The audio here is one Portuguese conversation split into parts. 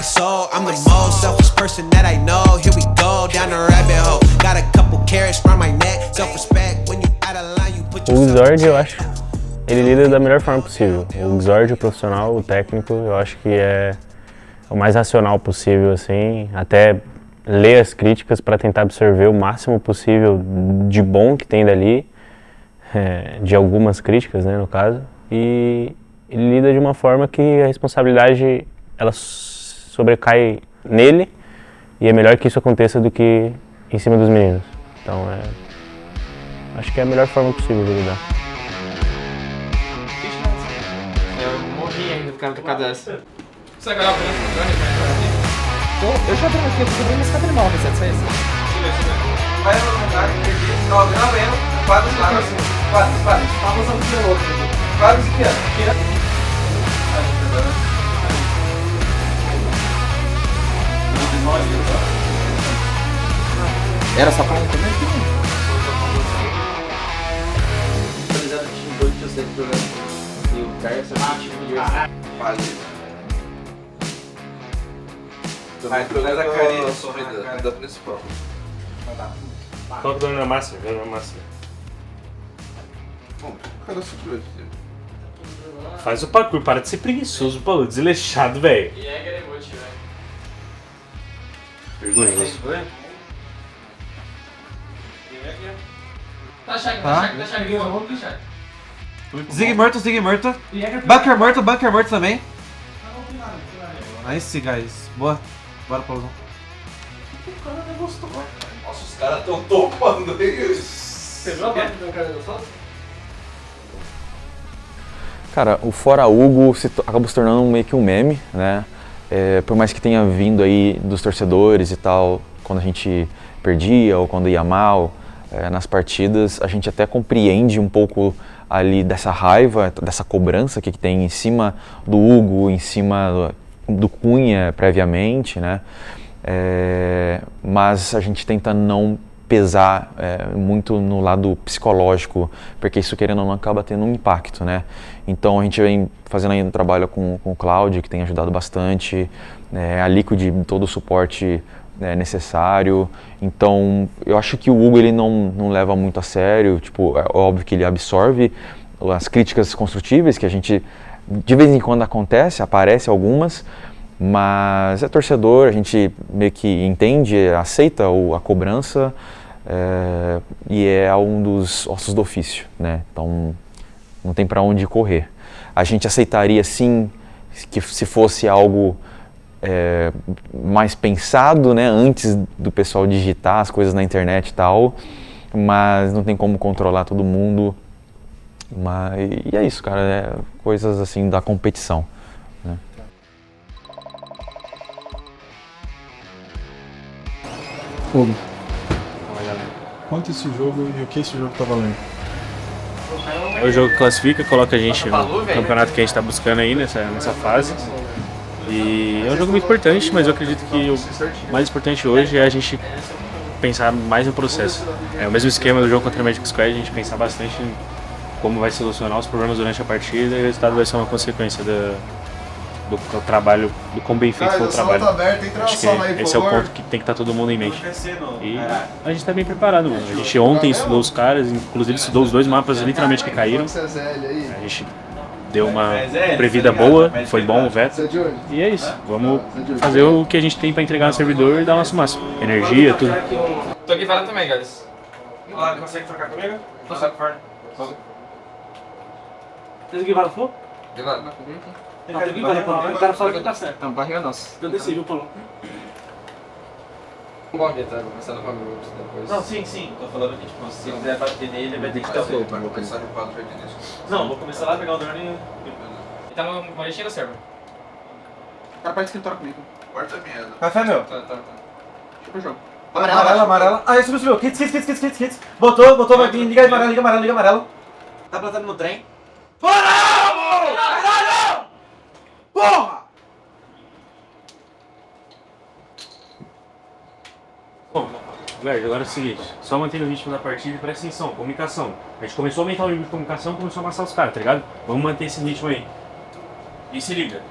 my soul. I'm the most selfish person that I know. Here we go, down the rabbit hole. Got a couple carrots round my neck. Self-respect, when you out of line, you put O Xord, eu acho, ele lida da melhor forma possível. O Xord, o profissional, o técnico, eu acho que é o mais racional possível, assim, até ler as críticas para tentar absorver o máximo possível de bom que tem dali, de algumas críticas, né, no caso, e ele lida de uma forma que a responsabilidade ela sobrecai nele e é melhor que isso aconteça do que em cima dos meninos. Então, acho que é a melhor forma possível de lidar. Eu morri ainda por causa dessa. Você ganhou a eu já abri aqui, eu tô abrindo esse cabelo reset, só isso. Vai no lugar, ó, gravando, quadros, quadros. Tá passando pelo outro aqui. Quadros aqui, ó. Era só pra um começo? Atualizado tinha 2 de vocês jogando. E o cara só tinha um de Aí pelo menos a carinha sumida da principal. Coloca o dono na massa, Bom, cadê o surpresa? Faz o parkour, para de ser preguiçoso, Paulo, desleixado, velho. E é Garemote, velho. Vergonhoso. Tá chato. Zig morto. Bunker morto também. Nice, guys. Boa. Bora, Paulão. O cara não gostou. Nossa, os caras tão topando isso. Você viu a parte do cara gostou? Cara, o Fora Hugo acabou se tornando meio que um meme, né? Por mais que tenha vindo aí dos torcedores e tal, quando a gente perdia ou quando ia mal nas partidas, a gente até compreende um pouco ali dessa raiva, dessa cobrança que tem em cima do Hugo, em cima do Cunha previamente, né? Mas a gente tenta não pesar muito no lado psicológico, porque isso, querendo ou não, acaba tendo um impacto, né? Então a gente vem fazendo aí um trabalho com o Cláudio, que tem ajudado bastante, a Liquid, todo o suporte necessário. Então eu acho que o Hugo ele não leva muito a sério, tipo, é óbvio que ele absorve as críticas construtivas, que a gente de vez em quando aparece algumas, mas é torcedor, a gente meio que entende, aceita a cobrança, e é um dos ossos do ofício, né? Então não tem para onde correr. A gente aceitaria sim que se fosse algo mais pensado, né, antes do pessoal digitar as coisas na internet e tal, mas não tem como controlar todo mundo. E é isso, cara, coisas assim da competição, né? Fogo. Quanto esse jogo e o que esse jogo tá valendo? É o jogo que classifica, coloca a gente no campeonato que a gente está buscando aí nessa fase. E é um jogo muito importante, mas eu acredito que o mais importante hoje é a gente pensar mais no processo. É o mesmo esquema do jogo contra a Magic Squad, a gente pensar bastante em como vai solucionar os problemas durante a partida e o resultado vai ser uma consequência do trabalho, do quão bem feito foi o trabalho. Acho que esse é o ponto que tem que estar todo mundo em mente. E a gente está bem preparado, mano. A gente ontem estudou os caras, inclusive estudou os 2 mapas literalmente que caíram. A gente deu uma previda boa, foi bom o veto. E é isso, vamos fazer o que a gente tem para entregar no servidor e dar o nosso máximo. Energia, tudo. Tô aqui fora também, guys. Olá, consegue trocar comigo? Tô saindo fora. Vocês aqui vale fogo? De lá. Não, tem que vale fogo. O cara fala que tá certo. Não, barriga nossa. Eu desci, viu, Paulo? Bom, Vitor, vou começar no Hogwarts depois. Não, sim. Tô falando que, tipo, se quiser bater nele, vai ter que estar fogo. Vai começar no 4 já início. Não, vou começar lá, pegar o drone e... Ele tá no boletim do server. Cara, parece que ele troca comigo. Quarta merda. Café, meu. Tá. Deixa eu jogo. Amarela. Ah, subiu. Hits. Botou, vai vir. Liga amarelo. Tá plantando no trem. Caralho! Porra! Bom, velho, agora é o seguinte, só manter o ritmo da partida e presta atenção, comunicação. A gente começou a aumentar o nível de comunicação, começou a amassar os caras, tá ligado? Vamos manter esse ritmo aí. E se liga,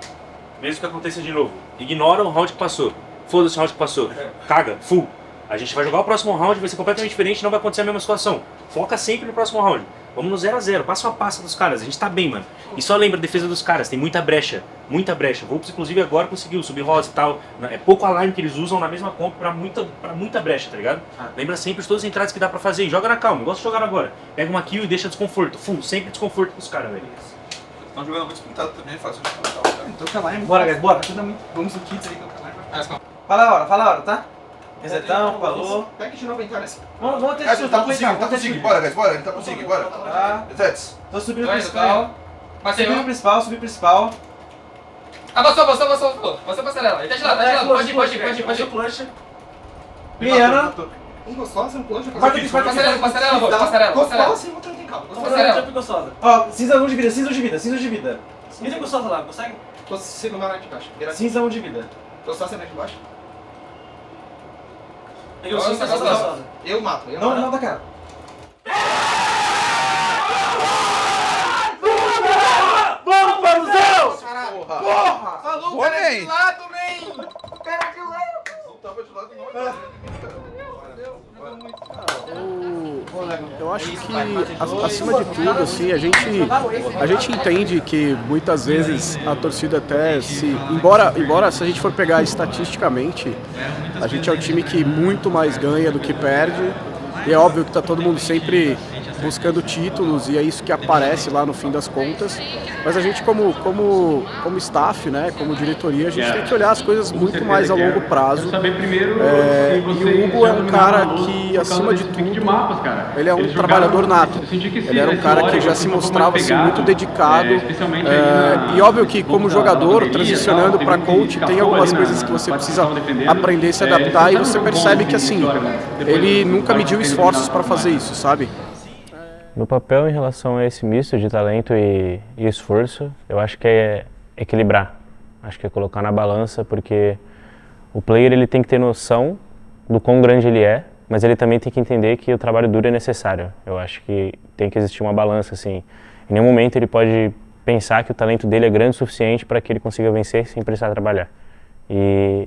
mesmo que aconteça de novo, Ignora o round que passou. Foda-se o round que passou. Caga, full. A gente vai jogar o próximo round, vai ser completamente diferente, não vai acontecer a mesma situação. Foca sempre no próximo round. Vamos no 0 a 0, passa uma passa dos caras, a gente tá bem, mano. E só lembra a defesa dos caras, tem muita brecha, muita brecha. Vulpes, inclusive, agora conseguiu subir rosa e tal. É pouco alarme que eles usam na mesma comp pra muita brecha, tá ligado? Lembra sempre todas as entradas que dá pra fazer e joga na calma, igual de jogar agora. Pega uma kill e deixa desconforto, full, sempre desconforto pros caras, velho. Estão jogando muito pintado também, fácil de matar os caras. Então o Calarme. Bora, guys, bora. Ajuda muito. Vamos no kit aí que o Calarme. Fala a hora, tá? Resetão, falou. Pega de novo a entrada assim. Vamos ter Ele tá conseguindo, bora, guys, bora, ele tá conseguindo, bora. Tá. Resets. Tô subindo o Vai, principal. Subi o principal. Avançou. Você passarela. Ele tá de lado. Pode ir. Piano. Um gostoso, um plancha. Passarela. Gostosa, sim, vou tranquilo, calma. Gostosa. Ó, cinza 1 de vida, cinza de vida. Cinza gostosa lá, consegue? Tô segurando lá de baixo. Cinza 1 de vida. Gostosa lá de baixo. Eu mato. Não dá cara. Vamos, Baruzão! Porra! Falou, Olha cara aí. de lado, man! O cara de lado! Não tava de lado não, Eu acho que, acima de tudo, assim, a gente entende que muitas vezes a torcida até embora se a gente for pegar estatisticamente, a gente é o time que muito mais ganha do que perde, e é óbvio que tá todo mundo sempre buscando títulos e é isso que aparece lá no fim das contas, mas a gente como staff, né, como diretoria, a gente tem que olhar as coisas muito mais a longo prazo. E o Hugo é um cara que, acima de tudo, ele é um trabalhador nato. Ele era um cara que já se mostrava assim, muito dedicado. E óbvio que, como jogador, transicionando para coach, tem algumas coisas que você precisa aprender a se adaptar, e você percebe que assim, ele nunca mediu esforços para fazer isso, sabe? Meu papel em relação a esse misto de talento e esforço, eu acho que é equilibrar. Acho que é colocar na balança, porque o player ele tem que ter noção do quão grande ele é, mas ele também tem que entender que o trabalho duro é necessário. Eu acho que tem que existir uma balança, assim. Em nenhum momento ele pode pensar que o talento dele é grande o suficiente para que ele consiga vencer sem precisar trabalhar. E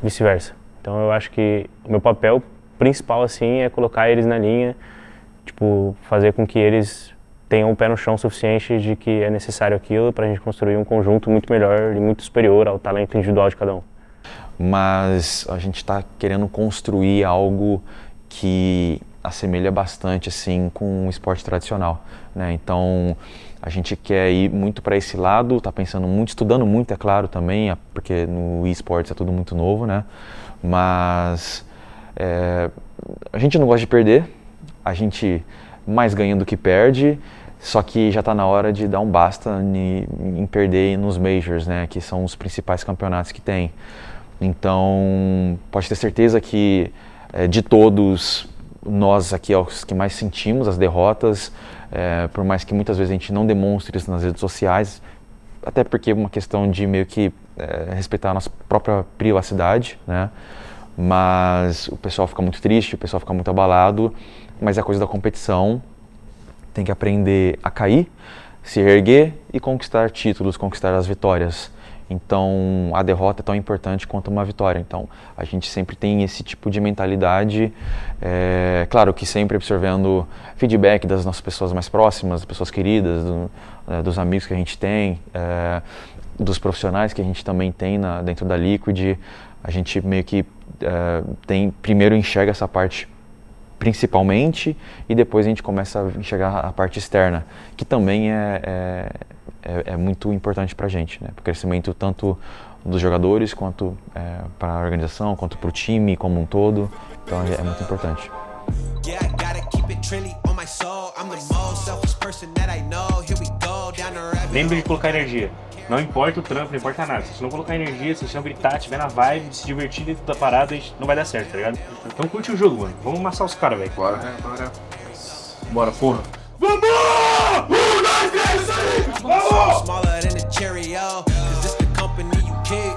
vice-versa. Então eu acho que o meu papel principal, assim, é colocar eles na linha, tipo, fazer com que eles tenham o pé no chão suficiente de que é necessário aquilo para a gente construir um conjunto muito melhor e muito superior ao talento individual de cada um. Mas a gente está querendo construir algo que assemelha bastante assim com o esporte tradicional, né? Então a gente quer ir muito para esse lado, está pensando muito, estudando muito, é claro também, porque no esportes é tudo muito novo, né? Mas a gente não gosta de perder. A gente mais ganha do que perde, só que já está na hora de dar um basta em perder nos Majors, né, que são os principais campeonatos que tem. Então, pode ter certeza que de todos, nós aqui é os que mais sentimos as derrotas, por mais que muitas vezes a gente não demonstre isso nas redes sociais, até porque é uma questão de meio que respeitar a nossa própria privacidade, né? Mas o pessoal fica muito triste, o pessoal fica muito abalado, mas é a coisa da competição, tem que aprender a cair, se erguer e conquistar títulos, conquistar as vitórias. Então a derrota é tão importante quanto uma vitória. Então a gente sempre tem esse tipo de mentalidade, claro que sempre absorvendo feedback das nossas pessoas mais próximas, das pessoas queridas, dos amigos que a gente tem, dos profissionais que a gente também tem dentro da Liquid. A gente meio que primeiro enxerga essa parte principalmente, e depois a gente começa a enxergar a parte externa, que também é muito importante para a gente, né? Para o crescimento tanto dos jogadores, quanto para a organização, quanto para o time como um todo. Então é muito importante. Lembre de colocar energia. Não importa o trampo, não importa nada. Se não colocar energia, se não gritar, estiver na vibe, se divertir dentro da parada, não vai dar certo, tá ligado? Então curte o jogo, mano. Vamos amassar os caras, velho. Bora. Bora, porra. Vamos! 1, 2, 3, sai! Vamos! Smaller than a Cheerio, cause this the company you keep.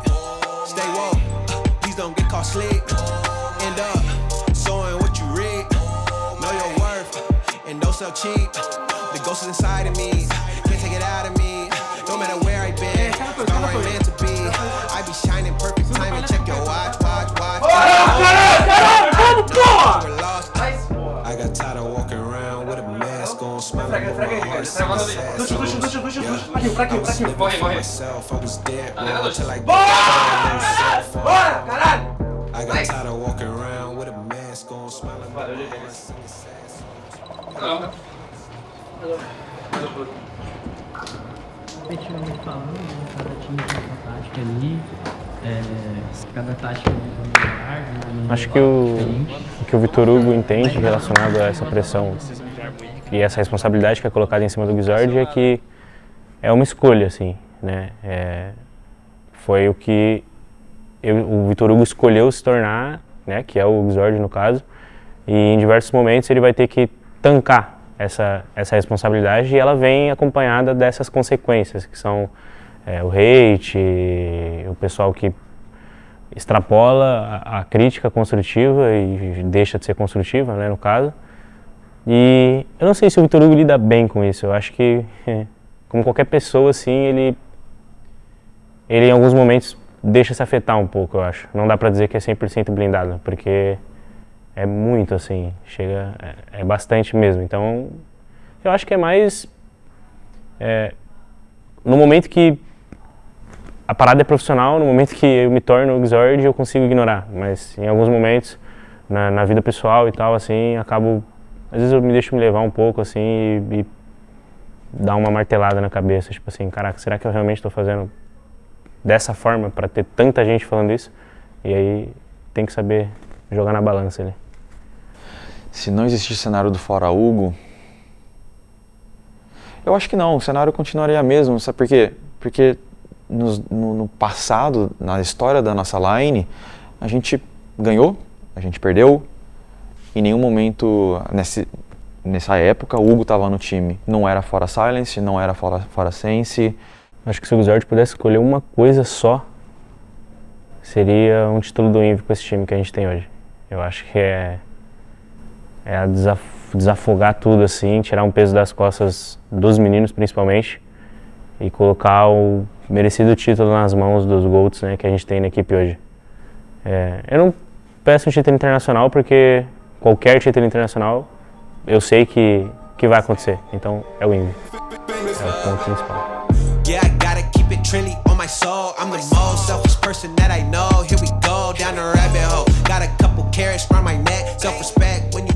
Stay woke, please don't get caught sleep. End up, showing what you read. Know your worth, and don't sell cheap. The ghost is inside of me, can't take it out of me. No matter where I've been, it's not where I meant to be. I be shining perfect timing. Check your watch. I got tired of walking around with a mask on, smiling with my heart myself. I was dead till I I got tired of walking around with a mask on, smiling with my heart. Efetivamente falando, cada time tem uma tática ali, cada tática é melhorar. Acho que o que o Vitor Hugo entende relacionado a essa pressão e essa responsabilidade que é colocada em cima do Guizard é que é uma escolha, assim, né? Foi o que o Vitor Hugo escolheu se tornar, né? Que é o Guizard no caso, e em diversos momentos ele vai ter que tancar essa responsabilidade e ela vem acompanhada dessas consequências, que são o hate, o pessoal que extrapola a crítica construtiva e deixa de ser construtiva, né, no caso. E eu não sei se o Vitor Hugo lida bem com isso. Eu acho que, como qualquer pessoa, assim, ele em alguns momentos deixa se afetar um pouco, eu acho. Não dá pra dizer que é 100% blindado, porque é muito, assim, é bastante mesmo. Então, eu acho que é mais no momento que a parada é profissional, no momento que eu me torno o Guizard, eu consigo ignorar. Mas em alguns momentos, na vida pessoal e tal, assim, acabo... Às vezes eu me deixo me levar um pouco, assim, e dar uma martelada na cabeça. Tipo assim, caraca, será que eu realmente estou fazendo dessa forma para ter tanta gente falando isso? E aí tem que saber jogar na balança ali. Se não existisse o cenário do Fora Hugo, eu acho que não, o cenário continuaria mesmo, sabe por quê? Porque no passado, na história da nossa line, a gente ganhou, a gente perdeu, em nenhum momento, nessa época, o Hugo estava no time, não era Fora Silence, não era Fora Sense. Acho que se o Guizard pudesse escolher uma coisa só, seria um título do Envy com esse time que a gente tem hoje. Eu acho que é desafogar tudo, assim, tirar um peso das costas dos meninos principalmente e colocar o merecido título nas mãos dos GOATs, né, que a gente tem na equipe hoje. Eu não peço um título internacional porque qualquer título internacional eu sei que vai acontecer, então é o Envy, é o ponto principal. Yeah, I gotta keep it trendy on my soul. I'm the most selfish person that I know. Here we go down the rabbit hole. Got a couple carrots round my neck. Self-respect when you